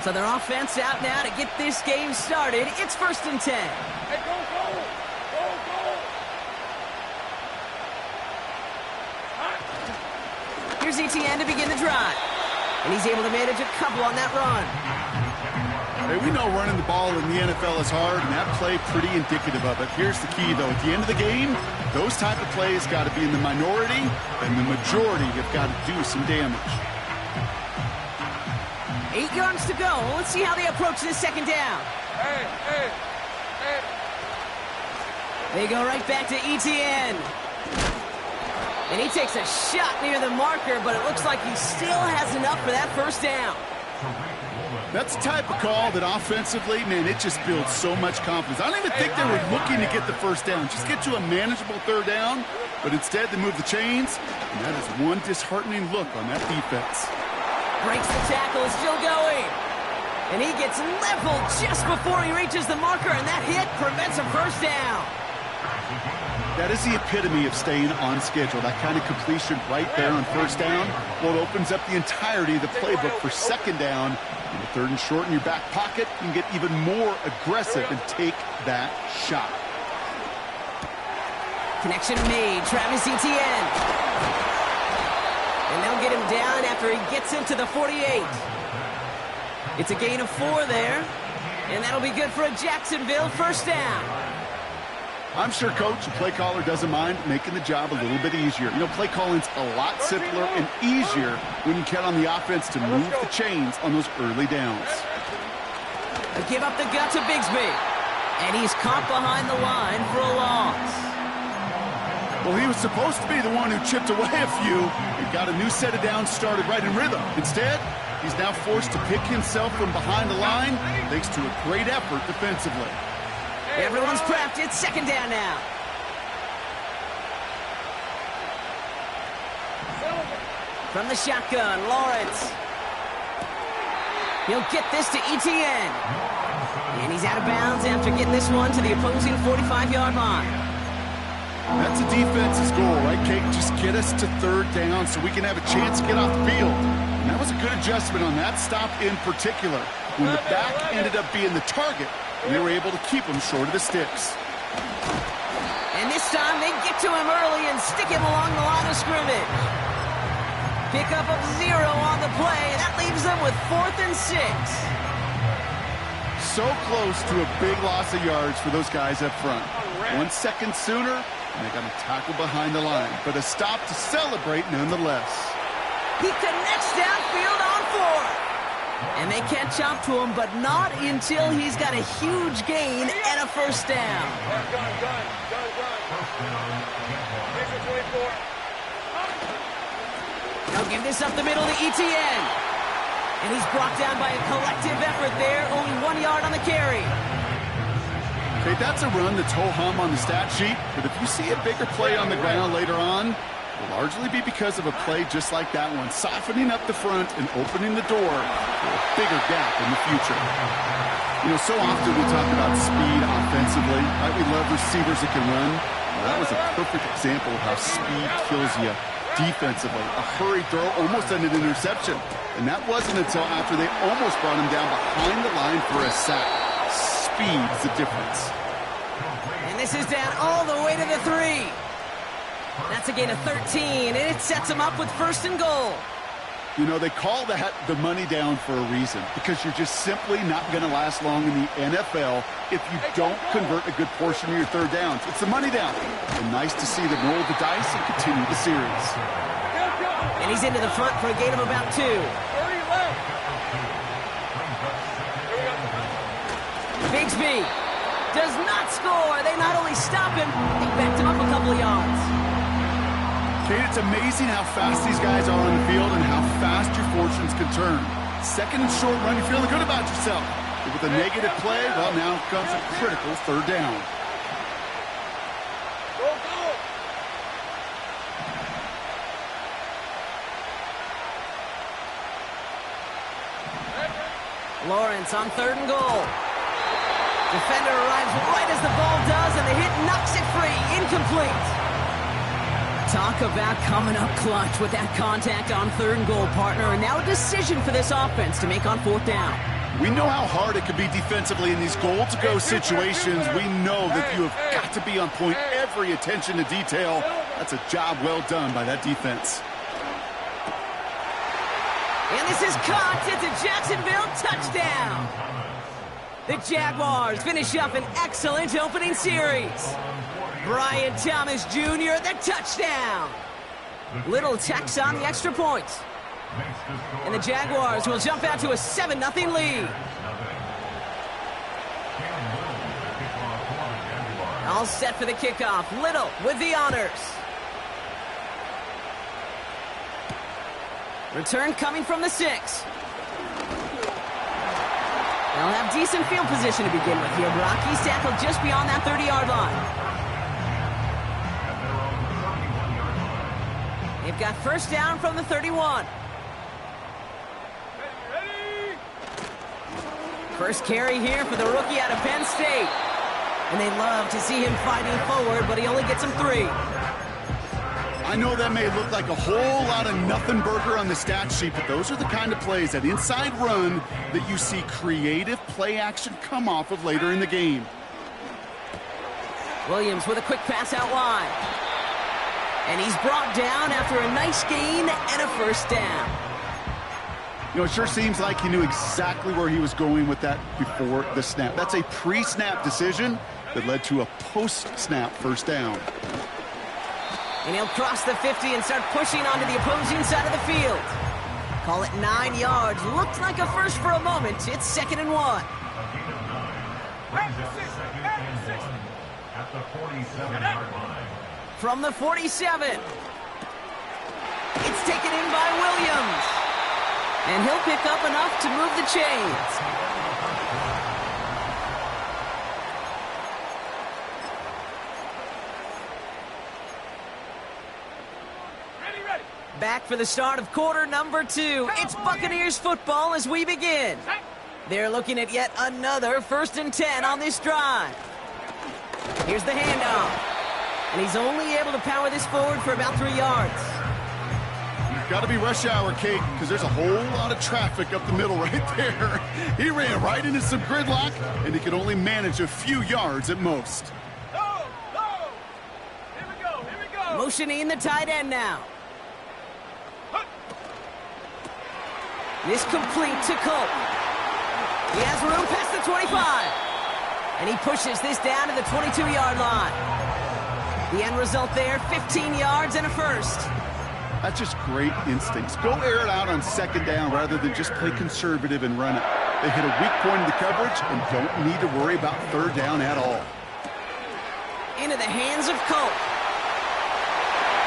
So their offense out now to get this game started. It's 1st and 10. Hey, go, go! Go, go! Here's Etienne to begin the drive. And he's able to manage a couple on that run. Hey, we know running the ball in the NFL is hard, and that play pretty indicative of it. Here's the key, though. At the end of the game, those type of plays got to be in the minority, and the majority have got to do some damage. 8 yards to go. Let's see how they approach this 2nd down. Hey, hey, hey. They go right back to Etienne. And he takes a shot near the marker, but it looks like he still has enough for that 1st down. That's the type of call that offensively, man, it just builds so much confidence. I don't even think they were looking to get the 1st down. Just get to a manageable 3rd down, but instead they move the chains, and that is one disheartening look on that defense. Breaks the tackle, still going. And he gets leveled just before he reaches the marker, and that hit prevents a 1st down. That is the epitome of staying on schedule. That kind of completion right there on 1st down, well, it opens up the entirety of the playbook for 2nd down. In the 3rd and short in your back pocket, you can get even more aggressive and take that shot. Connection made. Travis Etienne. And they'll get him down after he gets into the 48. It's a gain of 4 there. And that'll be good for a Jacksonville 1st down. I'm sure Coach, the play caller, doesn't mind making the job a little bit easier. You know, play calling's a lot simpler and easier when you count on the offense to move the chains on those early downs. They give up the gut to Bigsby. And he's caught behind the line for a loss. Well, he was supposed to be the one who chipped away a few and got a new set of downs started right in rhythm. Instead, he's now forced to pick himself from behind the line thanks to a great effort defensively. Everyone's prepped. It's 2nd down now. From the shotgun, Lawrence. He'll get this to Etienne. And he's out of bounds after getting this one to the opposing 45-yard line. That's a defense's goal, right, Kate? Just get us to 3rd down so we can have a chance to get off the field. And that was a good adjustment on that stop in particular. When the back ended up being the target, and they were able to keep him short of the sticks. And this time they get to him early and stick him along the line of scrimmage. Pickup of 0 on the play. That leaves them with 4th and 6. So close to a big loss of yards for those guys up front. 1 second sooner, and they got to tackle behind the line. But a stop to celebrate nonetheless. He connects downfield on 4. And they catch up to him, but not until he's got a huge gain and a 1st down. They'll give this up the middle to Etienne. And he's brought down by a collective effort there. Only 1 yard on the carry. Okay, that's a run that's ho-hum on the stat sheet. But if you see a bigger play on the ground later on, will largely be because of a play just like that one, softening up the front and opening the door for a bigger gap in the future. You know, so often we talk about speed offensively, right? We love receivers that can run. Well, that was a perfect example of how speed kills you defensively. A hurried throw almost ended an interception, and that wasn't until after they almost brought him down behind the line for a sack. Speed is the difference. And this is down all the way to the 3. That's a gain of 13, and it sets them up with 1st and goal. You know, they call that the money down for a reason, because you're just simply not going to last long in the NFL if you don't convert a good portion of your 3rd downs. It's the money down. And nice to see them roll the dice and continue the series. And he's into the front for a gain of about 2. Bigsby does not score. They not only stop him, they backed him up a couple of yards. Kate, it's amazing how fast these guys are on the field and how fast your fortunes can turn. 2nd and short run, you're feeling good about yourself. But with a negative play, well, now comes a critical 3rd down. Lawrence on 3rd and goal. Defender arrives right as the ball does, and the hit knocks it free. Incomplete. Talk about coming up clutch with that contact on 3rd and goal, partner. And now a decision for this offense to make on 4th down. We know how hard it can be defensively in these goal-to-go situations. We know that you have got to be on point, every attention to detail. That's a job well done by that defense. And this is caught. It's a Jacksonville touchdown. The Jaguars finish up an excellent opening series. Brian Thomas Jr., the touchdown. Little tax on the extra point. And the Jaguars will jump out to a 7-0 lead. All set for the kickoff. Little with the honors. Return coming from the 6. They'll have decent field position to begin with here. Brock, he's tackled just beyond that 30-yard line. They've got first down from the 31. Ready? First carry here for the rookie out of Penn State. And they love to see him fighting forward, but he only gets them 3. I know that may look like a whole lot of nothing burger on the stat sheet, but those are the kind of plays, that inside run, that you see creative play action come off of later in the game. Williams with a quick pass out wide. And he's brought down after a nice gain and a first down. You know, it sure seems like he knew exactly where he was going with that before the snap. That's a pre-snap decision that led to a post-snap first down. And he'll cross the 50 and start pushing onto the opposing side of the field. Call it 9 yards. Looked like a first for a moment. It's 2nd and 1. At the 47-yard line. From the 47. It's taken in by Williams. And he'll pick up enough to move the chains. Ready. Back for the start of quarter number 2. It's Buccaneers football as we begin. They're looking at yet another 1st and 10 on this drive. Here's the handoff. And he's only able to power this forward for about 3 yards. Got to be rush hour, Kate, because there's a whole lot of traffic up the middle right there. He ran right into some gridlock, and he could only manage a few yards at most. Go! Here we go! Motioning the tight end now. This complete to Colt. He has room past the 25. And he pushes this down to the 22-yard line. The end result there, 15 yards and a first. That's just great instincts. Go air it out on 2nd down rather than just play conservative and run it. They hit a weak point in the coverage and don't need to worry about 3rd down at all. Into the hands of Colt.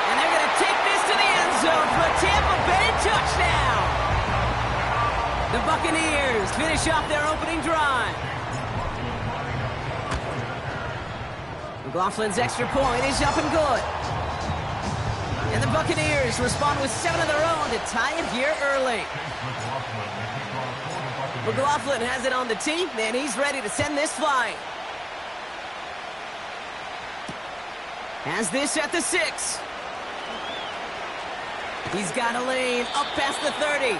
And they're going to take this to the end zone for a Tampa Bay touchdown. The Buccaneers finish off their opening drive. McLaughlin's extra point is up and good. And the Buccaneers respond with 7 of their own to tie it here early. McLaughlin has it on the tee, and he's ready to send this flying. Has this at the 6. He's got a lane up past the 30.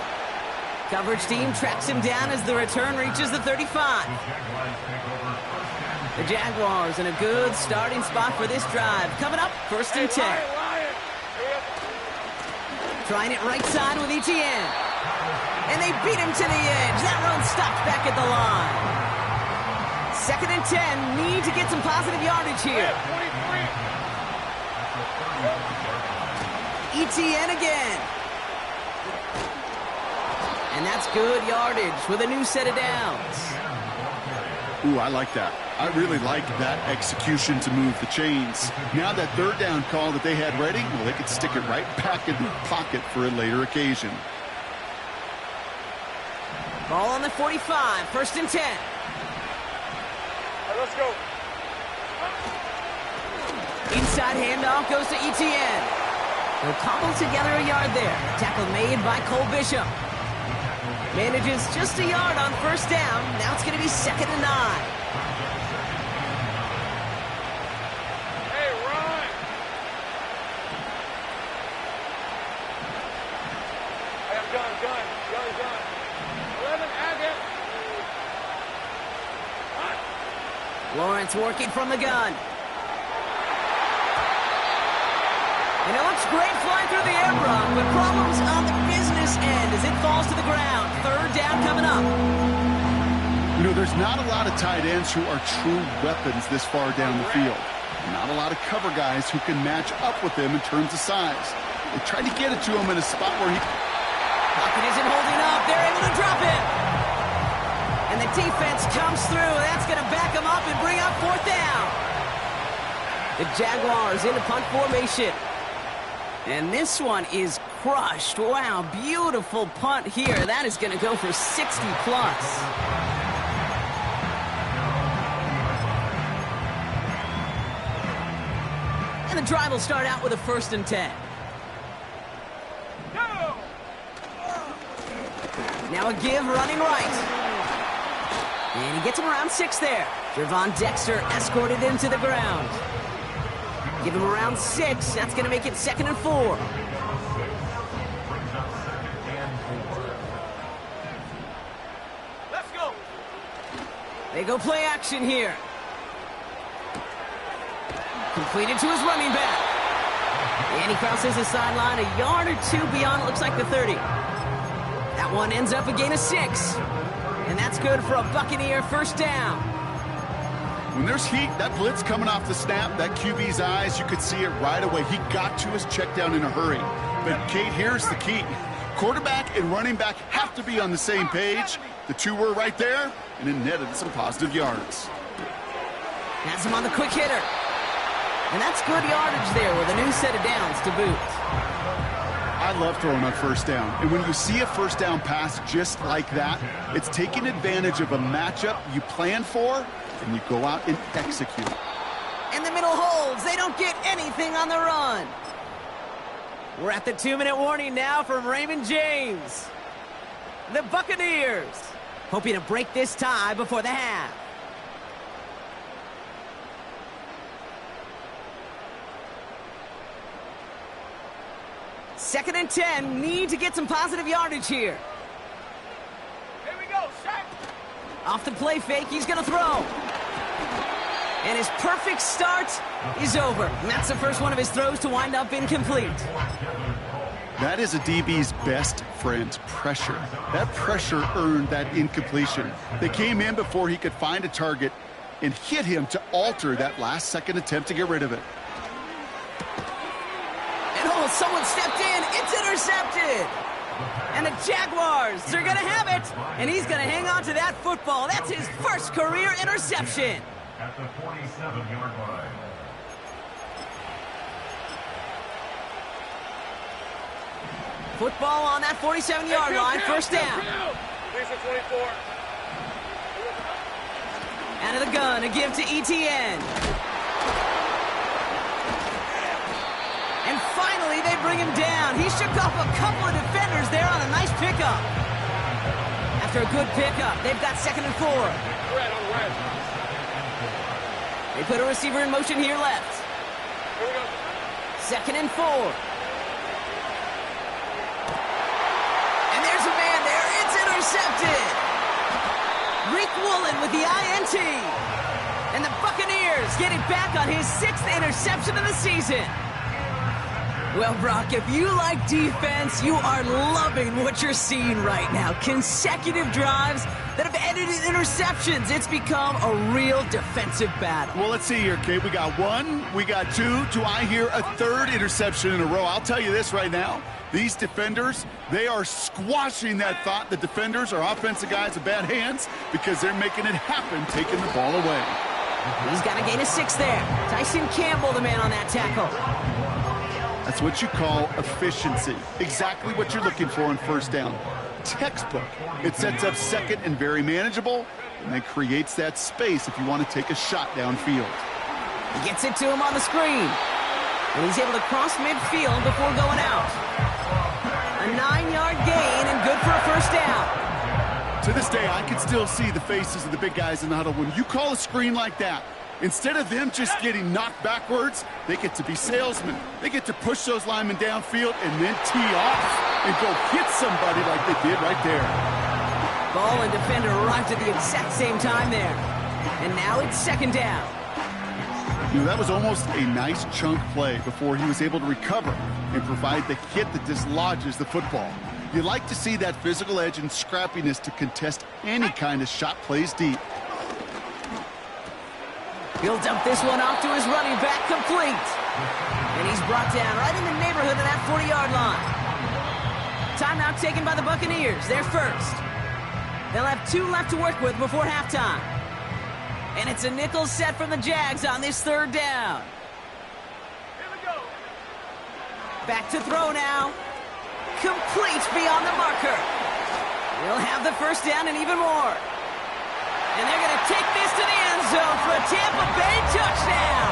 Coverage team tracks him down as the return reaches the 35. The Jaguars in a good starting spot for this drive. Coming up, 1st and 10. Trying it right side with Etienne. And they beat him to the edge. That run stopped back at the line. 2nd and 10. Need to get some positive yardage here. Etienne again. And that's good yardage with a new set of downs. Ooh, I like that. I really like that execution to move the chains. Now that 3rd down call that they had ready, well, they could stick it right back in the pocket for a later occasion. Ball on the 45, 1st and 10. All right, let's go. Inside handoff goes to Etienne. They'll cobble together a yard there. Tackle made by Cole Bishop. Manages just a yard on 1st down. Now it's going to be 2nd and 9. Hey, Ron. I am done. 11, add it. Lawrence working from the gun. And it looks great flying through the air, Brock, but problems on the business end as it falls to the ground. Third down coming up. You know, there's not a lot of tight ends who are true weapons this far down the field. Not a lot of cover guys who can match up with them in terms of size. They tried to get it to him in a spot where he... Pocket isn't holding up. They're able to drop it. And the defense comes through. That's going to back them up and bring up fourth down. The Jaguars into punt formation. And this one is crushed. Wow, beautiful punt here. That is going to go for 60+. And the drive will start out with a 1st and 10. Go! Now a give running right. And he gets him around 6 there. Gervon Dexter escorted him to the ground. Give him around 6. That's going to make it 2nd and 4. Let's go! They go play action here. Completed to his running back. And he crosses the sideline a yard or 2 beyond, it looks like the 30. That one ends up a gain of 6. And that's good for a Buccaneer 1st down. When there's heat, that blitz coming off the snap, that QB's eyes, you could see it right away. He got to his check down in a hurry. But, Kate, here's the key. Quarterback and running back have to be on the same page. The two were right there, and it netted some positive yards. Has him on the quick hitter. And that's good yardage there with a new set of downs to boot. I love throwing on 1st down. And when you see a 1st down pass just like that, it's taking advantage of a matchup you plan for, and you go out and execute. And the middle holds. They don't get anything on the run. We're at the 2-minute warning now from Raymond James. The Buccaneers hoping to break this tie before the half. Second and 10. Need to get some positive yardage here. Here we go, sack! Off the play fake, he's going to throw. And his perfect start is over. And that's the first one of his throws to wind up incomplete. That is a DB's best friend, pressure. That pressure earned that incompletion. They came in before he could find a target and hit him to alter that last-second attempt to get rid of it. And oh, someone stepped in. It's intercepted. And the Jaguars, they're going to have it. And he's going to hang on to that football. That's his first career interception. At the 47-yard line. Football on that 47-yard line, 1st down. Lisa 24. Out of the gun, a give to ETN. And finally, they bring him down. He shook off a couple of defenders there on a nice pickup. After a good pickup, they've got 2nd and 4. Red on red. They put a receiver in motion here left. Here we go. 2nd and 4. And there's a man there. It's intercepted. Rick Woolen with the INT. And the Buccaneers get it back on his 6th interception of the season. Well, Brock, if you like defense, you are loving what you're seeing right now. Consecutive drives that have ended in interceptions. It's become a real defensive battle. Well, let's see here, Kate. We got 1, we got 2. Do I hear a 3rd interception in a row? I'll tell you this right now. These defenders, they are squashing that thought. The defenders are offensive guys with bad hands because they're making it happen, taking the ball away. He's got a gain of 6 there. Tyson Campbell, the man on that tackle. That's what you call efficiency. Exactly what you're looking for on 1st down. Textbook. It sets up 2nd and very manageable, and then creates that space if you want to take a shot downfield. He gets it to him on the screen. And he's able to cross midfield before going out. A 9-yard gain and good for a 1st down. To this day, I can still see the faces of the big guys in the huddle. When you call a screen like that, instead of them just getting knocked backwards, they get to be salesmen. They get to push those linemen downfield and then tee off and go hit somebody like they did right there. Ball and defender arrived at the exact same time there. And now it's second down. You know, that was almost a nice chunk play before he was able to recover and provide the hit that dislodges the football. You like to see that physical edge and scrappiness to contest any kind of shot plays deep. He'll dump this one off to his running back, complete. And he's brought down right in the neighborhood of that 40-yard line. Timeout taken by the Buccaneers. They're first. They'll have 2 left to work with before halftime. And it's a nickel set from the Jags on this third down. Here we go. Back to throw now. Complete beyond the marker. We'll have the first down and even more. And they're going to take this to the end zone for a Tampa Bay touchdown.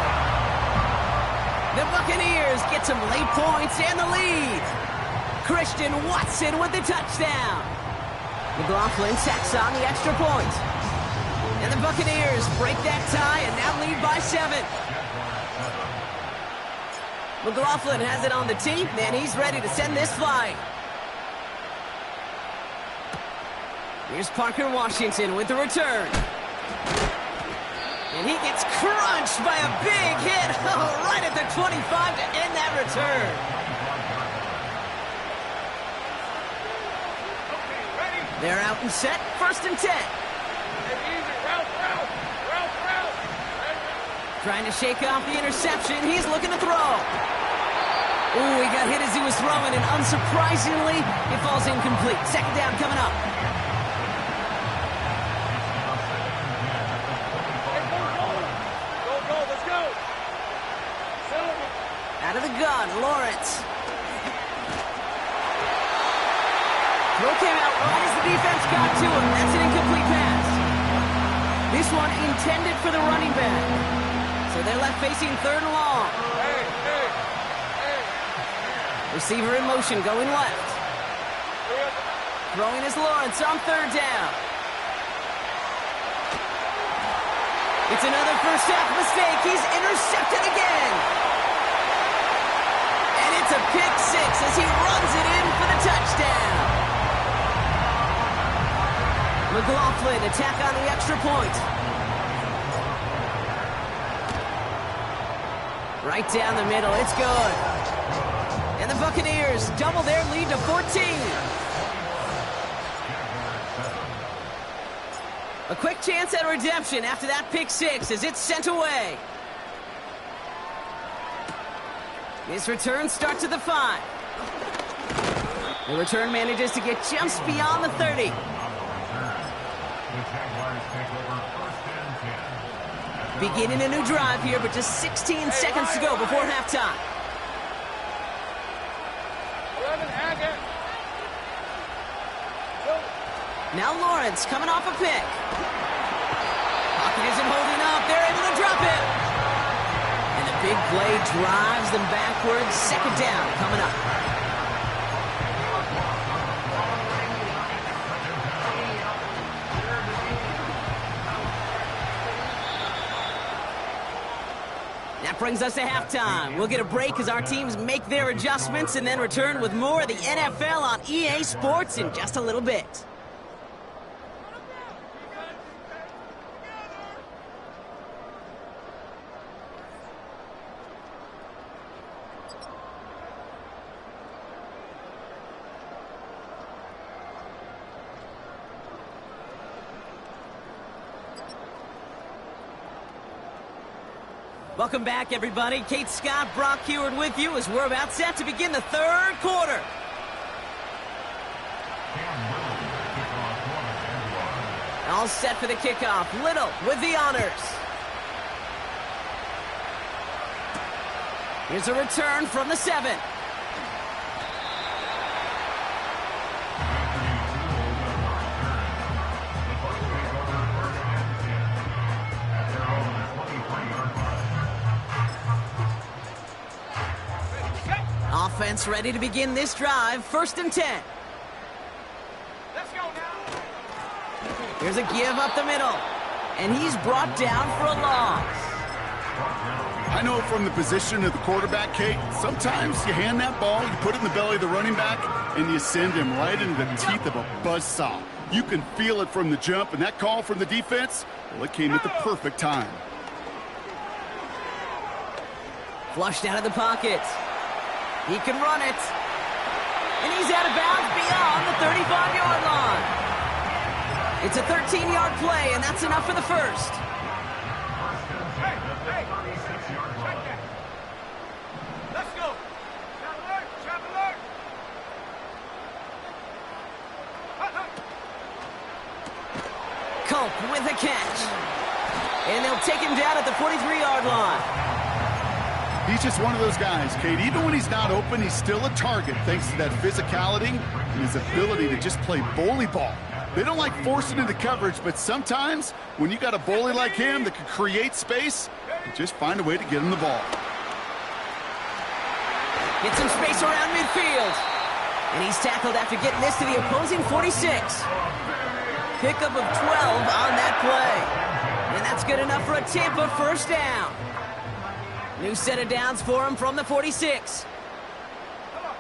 The Buccaneers get some late points and the lead. Christian Watson with the touchdown. McLaughlin tacks on the extra point. And the Buccaneers break that tie and now lead by 7. McLaughlin has it on the tee, and he's ready to send this flying. Here's Parker Washington with the return. And he gets crunched by a big hit right at the 25 to end that return. They're out and set, first and 10. Trying to shake off the interception. He's looking to throw. Ooh, he got hit as he was throwing, and unsurprisingly, it falls incomplete. Second down coming up. Go, let's go. Out of the gun, Lawrence. Throw came out right as the defense got to him. That's an incomplete pass. This one intended for the running back. So they're left facing third and long. Hey. Receiver in motion, going left. Throwing is Lawrence on third down. It's another first half mistake. He's intercepted again. And it's a pick 6 as he runs it in for the touchdown. McLaughlin attack on the extra point. Right down the middle, it's good. And the Buccaneers double their lead to 14. A quick chance at redemption after that pick 6 as it's sent away. This return starts at the 5. The return manages to get just beyond the 30. Beginning a new drive here, but just 16 seconds to go before halftime. 11, Haggett. Now Lawrence coming off a pick. Pocket isn't holding up. They're able to drop it. And the big play drives them backwards. Second down coming up. That brings us to halftime. We'll get a break as our teams make their adjustments and then return with more of the NFL on EA Sports in just a little bit. Welcome back, everybody. Kate Scott, Brock Heward with you as we're about set to begin the third quarter. All set for the kickoff. Little with the honors. Here's a return from the 7. Offense ready to begin this drive. First and 10. Let's go now. Here's a give up the middle. And he's brought down for a loss. I know from the position of the quarterback, Kate, sometimes you hand that ball, you put it in the belly of the running back, and you send him right into the teeth of a buzzsaw. You can feel it from the jump, and that call from the defense, well, it came at the perfect time. Flushed out of the pocket. He can run it. And he's out of bounds beyond the 35-yard line. It's a 13-yard play, and that's enough for the first. Hey, check that. Let's go. Trap alert. Culp with a catch. And they'll take him down at the 43-yard line. He's just one of those guys, Kate. Even when he's not open, he's still a target thanks to that physicality and his ability to just play bully ball. They don't like forcing into coverage, but sometimes when you got a bully like him that can create space, you just find a way to get him the ball. Get some space around midfield. And he's tackled after getting this to the opposing 46. Pickup of 12 on that play. And that's good enough for a Tampa first down. New set of downs for him from the 46. Come on,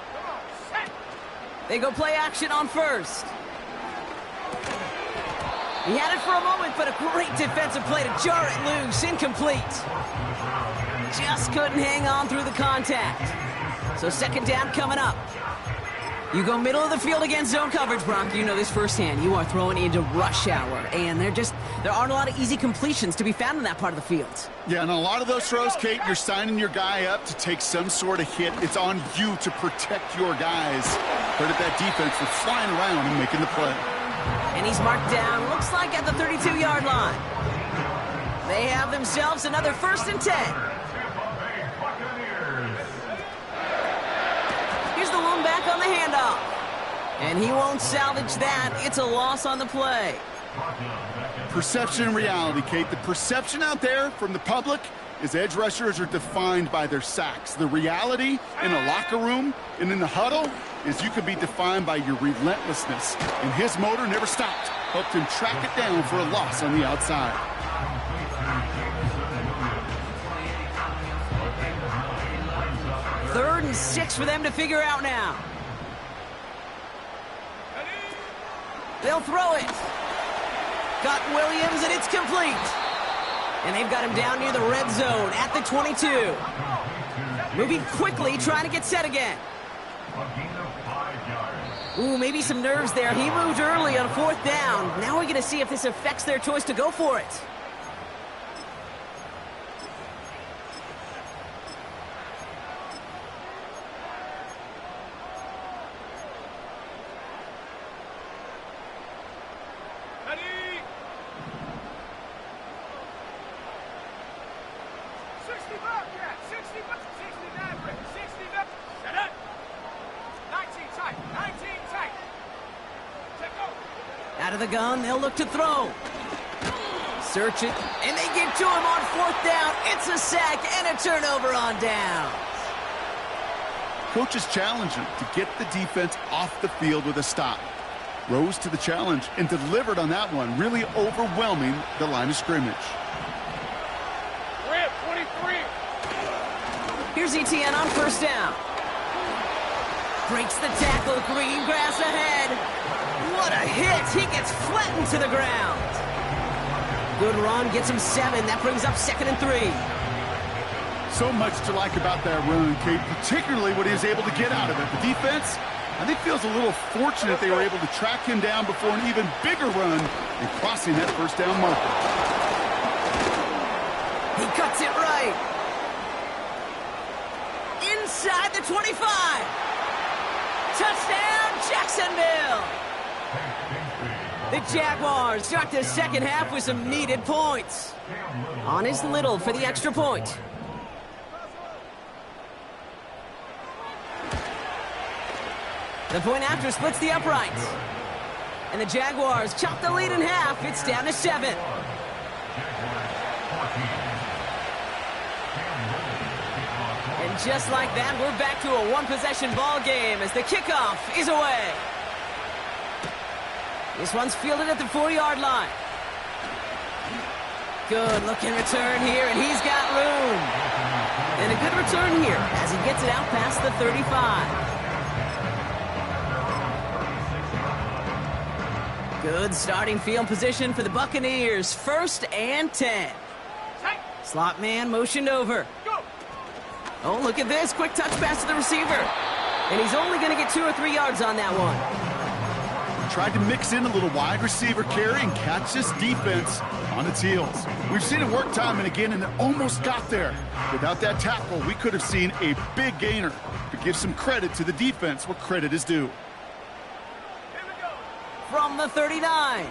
set. They go play action on first. He had it for a moment, but a great defensive play to jar it loose. Incomplete. Just couldn't hang on through the contact. So second down coming up. You go middle of the field against zone coverage, Brock. You know this firsthand. You are throwing into rush hour, and there aren't a lot of easy completions to be found in that part of the field. Yeah, and a lot of those throws, Kate, you're signing your guy up to take some sort of hit. It's on you to protect your guys. Credit that defense for flying around and making the play. And he's marked down, looks like at the 32-yard line. They have themselves another 1st and 10. The lone back on the handoff. And he won't salvage that. It's a loss on the play. Perception and reality, Kate. The perception out there from the public is edge rushers are defined by their sacks. The reality in a locker room and in the huddle is you can be defined by your relentlessness. And his motor never stopped. Helped him track it down for a loss on the outside. Third and 6 for them to figure out now. They'll throw it. Got Williams, and it's complete. And they've got him down near the red zone at the 22. Moving quickly, trying to get set again. Ooh, maybe some nerves there. He moved early on 4th down. Now we're going to see if this affects their choice to go for it. Out of the gun, they'll look to throw. Search it, and they get to him on 4th down. It's a sack and a turnover on downs. Coaches challenge him to get the defense off the field with a stop. Rose to the challenge and delivered on that one, really overwhelming the line of scrimmage. Rip, 23. Here's ETN on 1st down. Breaks the tackle, green grass ahead. What a hit! He gets flattened to the ground. Good run, gets him 7. That brings up 2nd and 3. So much to like about that run, Kate, particularly what he was able to get out of it. The defense, I think, feels a little fortunate they were able to track him down before an even bigger run and crossing that 1st down marker. He cuts it right. Inside the 25. Touchdown, Jacksonville. The Jaguars start the second half with some needed points. On is Little for the extra point. The point after splits the uprights. And the Jaguars chop the lead in half. It's down to 7. And just like that, we're back to a one-possession ball game as the kickoff is away. This one's fielded at the 4-yard line. Good looking return here, and he's got room. And a good return here as he gets it out past the 35. Good starting field position for the Buccaneers. 1st and 10. Set. Slot man motioned over. Go. Oh, look at this. Quick touch pass to the receiver. And he's only going to get 2 or 3 yards on that one. Tried to mix in a little wide receiver carry and catch this defense on its heels. We've seen it work time and again, and it almost got there. Without that tackle, we could have seen a big gainer. But give some credit to the defense where credit is due. Here we go. From the 39.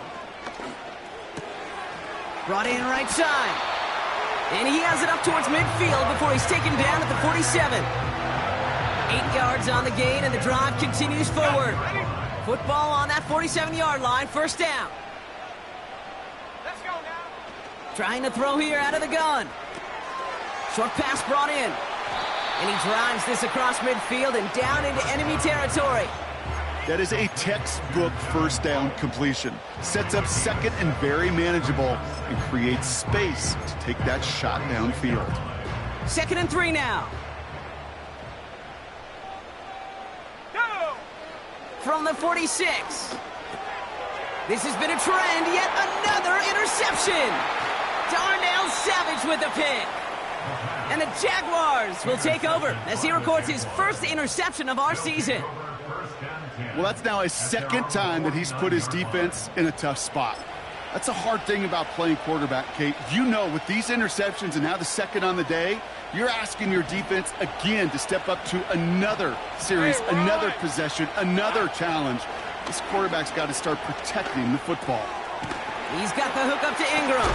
Brought in right side. And he has it up towards midfield before he's taken down at the 47. 8 yards on the gain, and the drive continues forward. Ready? Football on that 47-yard line, 1st down. Let's go now. Trying to throw here out of the gun. Short pass brought in. And he drives this across midfield and down into enemy territory. That is a textbook 1st down completion. Sets up 2nd and very manageable and creates space to take that shot downfield. 2nd and 3 now. Go. From the 46. This has been a trend, yet another interception. Darnell Savage with a pick. And the Jaguars will take over as he records his 1st interception of our season. Well, that's now his 2nd time that he's put his defense in a tough spot. That's a hard thing about playing quarterback, Kate. You know, with these interceptions and now the 2nd on the day, you're asking your defense again to step up to another series, another possession, another challenge. This quarterback's got to start protecting the football. He's got the hook up to Ingram.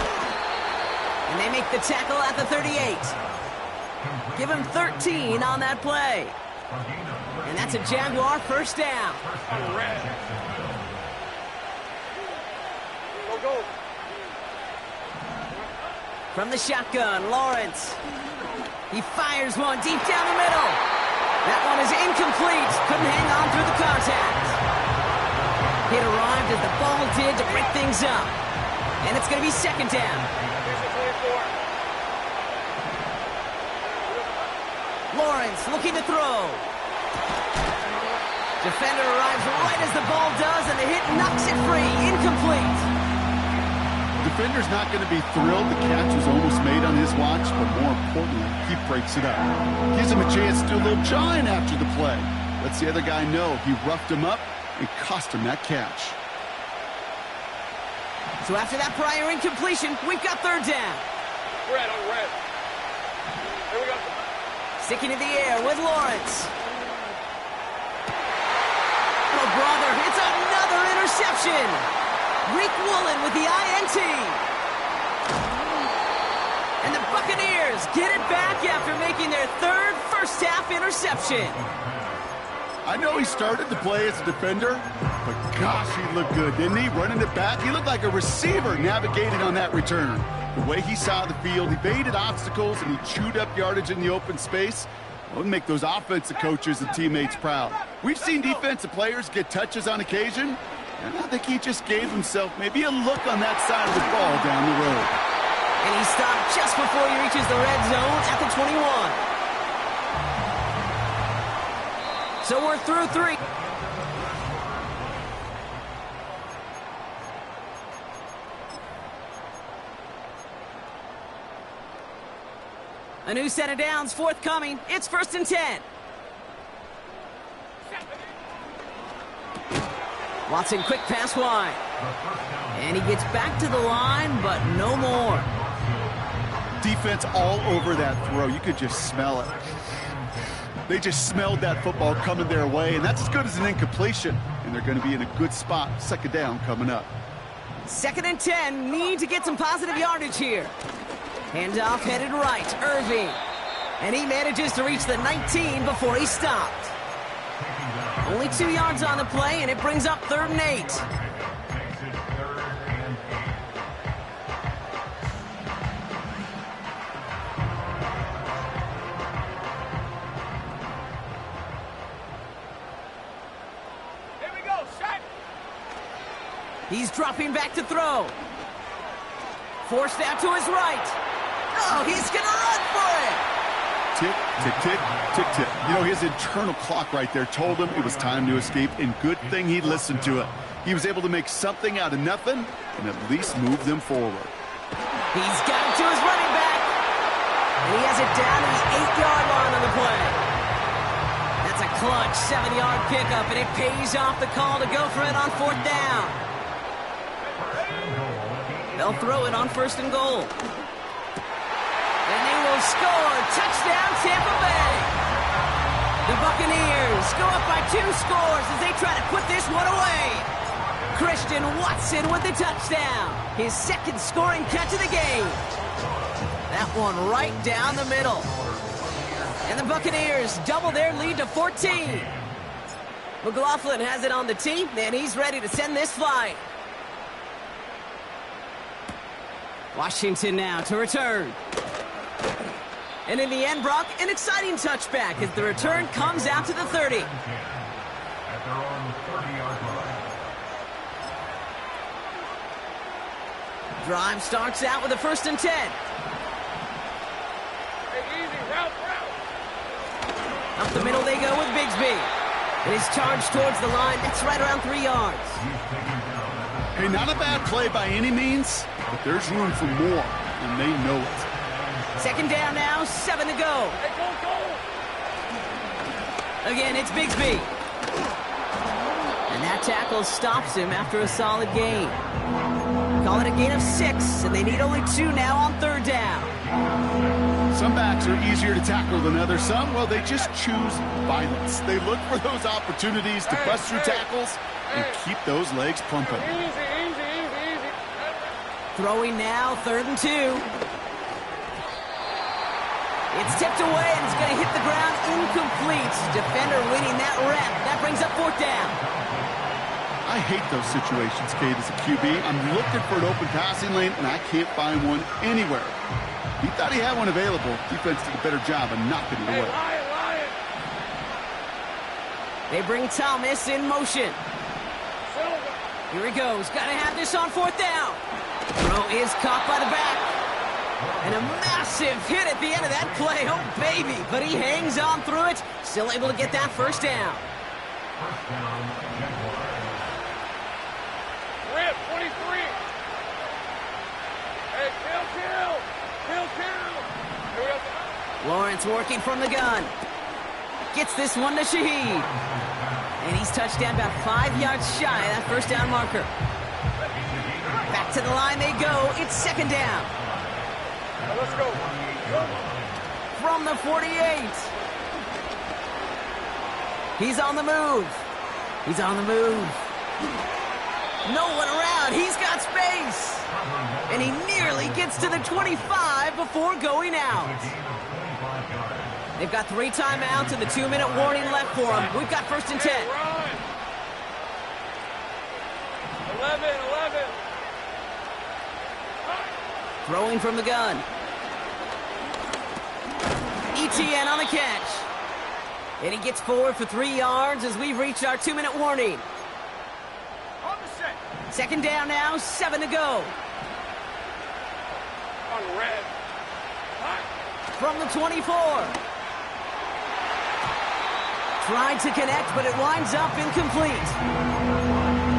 And they make the tackle at the 38. Give him 13 on that play. And that's a Jaguar 1st down. Go, go. From the shotgun, Lawrence. He fires one deep down the middle. That one is incomplete. Couldn't hang on through the contact. It arrived as the ball did to break things up. And it's going to be 2nd down. Here's the 24. Lawrence looking to throw. Defender arrives right as the ball does, and the hit knocks it free. Incomplete. Defender's not going to be thrilled the catch was almost made on his watch, but more importantly, he breaks it up. Gives him a chance to do a little jawing after the play. Lets the other guy know he roughed him up and cost him that catch. So after that prior incompletion, we've got 3rd down. Red on red. Here we go. Sticking in the air with Lawrence. Oh, brother, it's another interception. Rick Woolen with the INT. And the Buccaneers get it back after making their 3rd first-half interception. I know he started the play as a defender, but gosh, he looked good, didn't he? Running it back, he looked like a receiver navigating on that return. The way he saw the field, he evaded obstacles, and he chewed up yardage in the open space. Well, it'll make those offensive coaches and teammates proud. We've seen defensive players get touches on occasion, and I think he just gave himself maybe a look on that side of the ball down the road. And he stopped just before he reaches the red zone at the 21. So we're through 3. A new set of downs forthcoming. It's 1st and 10. Watson quick pass wide. And he gets back to the line, but no more. Defense all over that throw. You could just smell it. They just smelled that football coming their way, and that's as good as an incompletion. And they're going to be in a good spot. 2nd down coming up. 2nd and 10. Need to get some positive yardage here. Handoff headed right. Irving. And he manages to reach the 19 before he stopped. Only 2 yards on the play, and it brings up 3rd and 8. Here we go. Set. He's dropping back to throw. Forced out to his right. Oh, he's going to run for it. Tick, tick, tick, tick, tick. You know, his internal clock right there told him it was time to escape, and good thing he listened to it. He was able to make something out of nothing and at least move them forward. He's got it to his running back. And he has it down to the 8-yard line on the play. That's a clutch 7-yard pickup, and it pays off the call to go for it on 4th down. They'll throw it on 1st and goal. And they will score. Touchdown, Tampa Bay. The Buccaneers go up by 2 scores as they try to put this one away. Christian Watson with the touchdown. His 2nd scoring catch of the game. That one right down the middle. And the Buccaneers double their lead to 14. McLaughlin has it on the tee, and he's ready to send this flying. Washington now to return. And in the end, Brock, an exciting touchback as the return comes out to the 30. At their own 30-yard line. Drive starts out with a 1st and 10. Hey, easy, route. Up the middle they go with Bigsby. And he's charged towards the line. That's right around 3 yards. Hey, not a bad play by any means, but there's room for more, and they know it. 2nd down now, 7 to go. Hey, go. Again, it's Bigsby. And that tackle stops him after a solid gain. Call it a gain of 6, and they need only 2 now on 3rd down. Some backs are easier to tackle than others. Some, well, they just choose violence. They look for those opportunities to bust through tackles and keep those legs pumping. Easy. Throwing now, 3rd and 2. It's tipped away, and it's going to hit the ground incomplete. Defender winning that rep. That brings up 4th down. I hate those situations, Kate, as a QB. I'm looking for an open passing lane, and I can't find one anywhere. He thought he had one available. Defense did a better job of knocking it away. Lion. They bring Thomas in motion. Silver. Here he goes. Got to have this on 4th down. Throw is caught by the back. And a massive hit at the end of that play. Oh, baby. But he hangs on through it. Still able to get that 1st down. First down, Jaguars. Rip, 23. Hey, kill. Lawrence working from the gun. Gets this one to Shaheed. And he's touched down about 5 yards shy of that 1st down marker. Back to the line they go. It's 2nd down. Let's go. From the 48. He's on the move. No one around. He's got space. And he nearly gets to the 25 before going out. They've got 3 timeouts and the 2-minute warning left for them. We've got 1st and 10. 11. Throwing from the gun. ETN on the catch. And he gets forward for 3 yards as we've reached our 2-minute warning. 2nd down now, 7 to go. On red. From the 24. Tried to connect, but it winds up incomplete.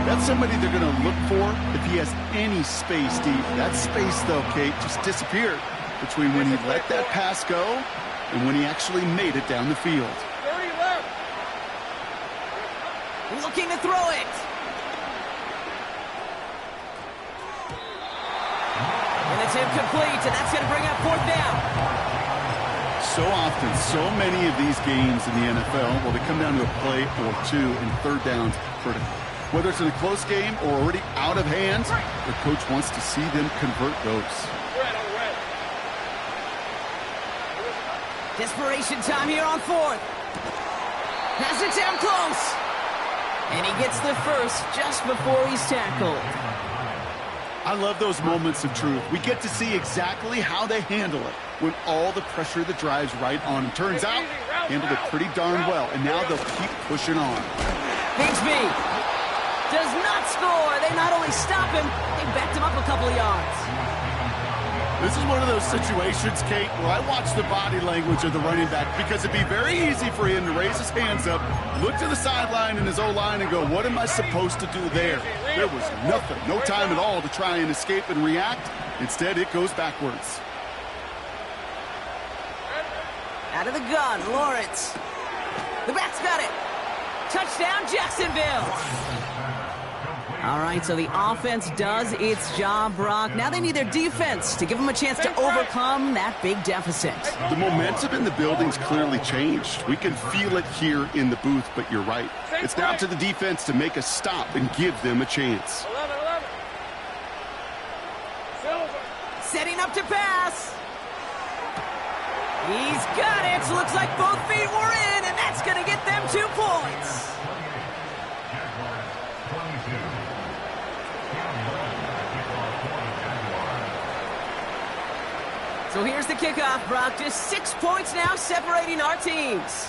That's somebody they're going to look for if he has any space deep. That space, though, Kate, just disappeared between when he let that pass go and when he actually made it down the field. 30 left. Looking to throw it. And it's incomplete, and that's going to bring up 4th down. So often, so many of these games in the NFL, well, they come down to a play or 2, and 3rd down's critical. Whether it's in a close game or already out of hand, the coach wants to see them convert those. Red on red. Desperation time here on 4th. Has it down close. And he gets the first just before he's tackled. I love those moments of truth. We get to see exactly how they handle it when all the pressure that drives right on them. Turns out, handled it pretty darn well, and now they'll keep pushing on. Bigsby does not score. They not only stop him, they backed him up a couple of yards. This is one of those situations, Kate, where I watch the body language of the running back because it'd be very easy for him to raise his hands up, look to the sideline in his O-line and go, what am I supposed to do there? There was nothing, no time at all to try and escape and react. Instead, it goes backwards. Out of the gun, Lawrence. The back's got it. Touchdown, Jacksonville. All right, so the offense does its job, Brock. Now they need their defense to give them a chance to overcome that big deficit. The momentum in the building's clearly changed. We can feel it here in the booth, but you're right. It's down to the defense to make a stop and give them a chance. 11. Silver. Setting up to pass. He's got it. Looks like both feet were in, and that's going to get them 2 points. So here's the kickoff, Brock. Just 6 points now separating our teams.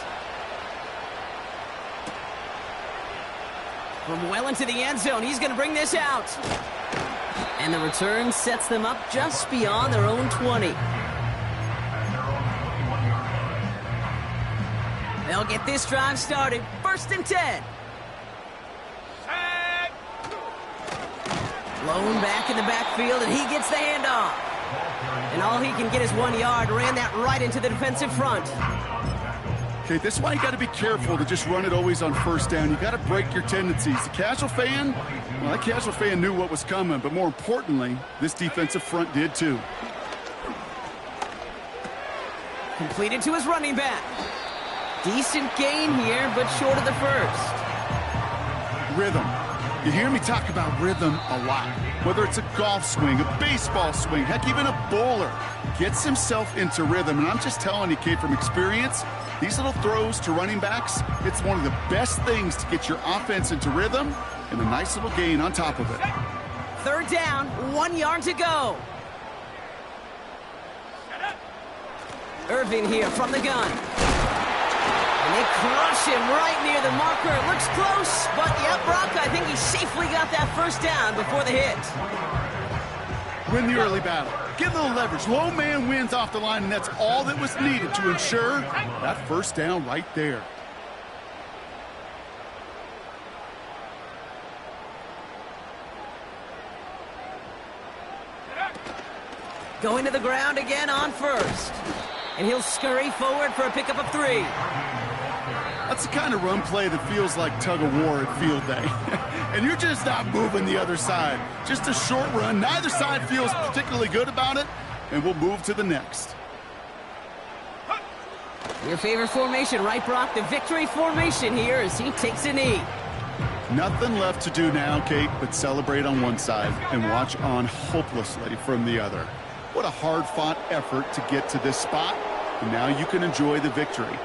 From well into the end zone, he's going to bring this out. And the return sets them up just beyond their own 20. They'll get this drive started. 1st and 10. Blown back in the backfield, and he gets the handoff. And all he can get is 1 yard. Ran that right into the defensive front. Okay, this is why you got to be careful to just run it always on 1st down. You got to break your tendencies. The casual fan, well, that casual fan knew what was coming, but more importantly, this defensive front did too. Completed to his running back. Decent gain here, but short of the first. Rhythm. You hear me talk about rhythm a lot. Whether it's a golf swing, a baseball swing, heck, even a bowler gets himself into rhythm. And I'm just telling you, kid, from experience, these little throws to running backs, it's one of the best things to get your offense into rhythm and a nice little gain on top of it. 3rd down, 1 yard to go. Irving here from the gun. And they crush him right near the marker. It looks close, but yeah, Brock, I think he safely got that 1st down before the hit. Win the early battle. Get a little leverage. Low man wins off the line, and that's all that was needed to ensure that 1st down right there. Going to the ground again on 1st. And he'll scurry forward for a pickup of 3. That's the kind of run play that feels like tug-of-war at field day. And you're just not moving the other side. Just a short run. Neither side feels particularly good about it, and we'll move to the next. Your favorite formation, right, Brock? The victory formation here as he takes a knee. Nothing left to do now, Kate, but celebrate on one side and watch on hopelessly from the other. What a hard-fought effort to get to this spot, and now you can enjoy the victory.